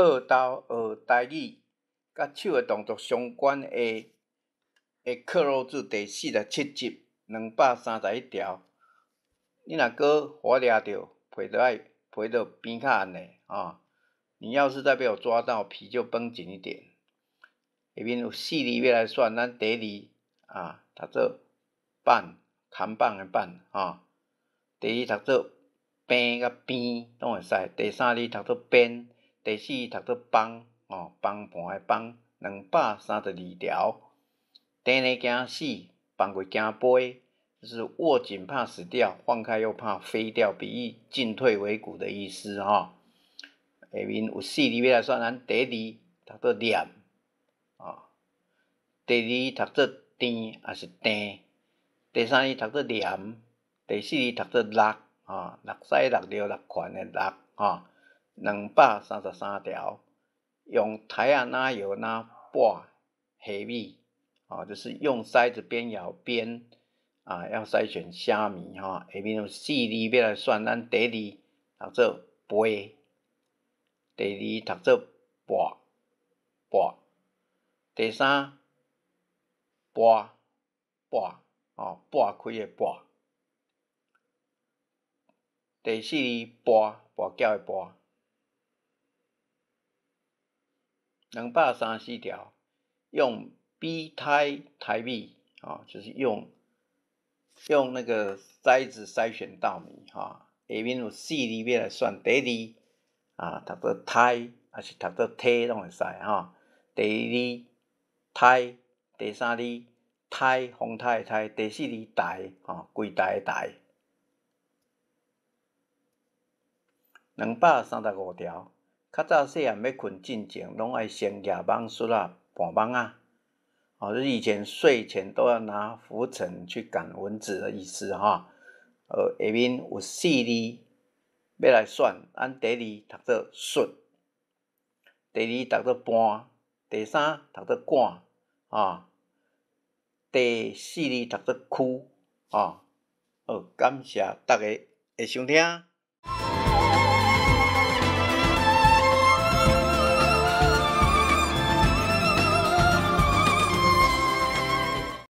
破读学台语，佮手的动作相关的克漏字第47集231条。你若阁予我掠著，皮就边较安尼你要是再被我抓到，皮就绷紧一点。下面有4字要来选，咱第1字读做棒，扛棒的棒第2读做边甲边拢会使，第3字读做penn，第4字读做báng帮盘的帮232条。第呢惊死，放开惊飞，就是握紧怕死掉，放开又怕飞掉，比喻进退维谷的意思下面有4字要来选，咱第1字读做念第2读做甜也是定，第3字读做黏，第4字读做落落屎落尿落款的落233条。用筛仔那摇那拨虾米就是用筛子边摇边要筛选虾米下面有4字要来选，咱第1字读做phuê，第2读做破，第3破开的破，第4字破筊的破。234条，用比台语就是用那个筛子筛选稻米下面有4字要来选，第1字读做台还是读做梯拢会使第2字台，第3字台风台的台，第4字台柜台的台。235条，较早细汉欲睏进前，拢爱先攑蠑蟀-浡báng-á就是以前睡前都要拿拂尘去赶蚊子的意思下面有4字要来选，咱第1字读做窣，第2读做phuānn，第3读做趕第4字读做khui感谢大家的收听。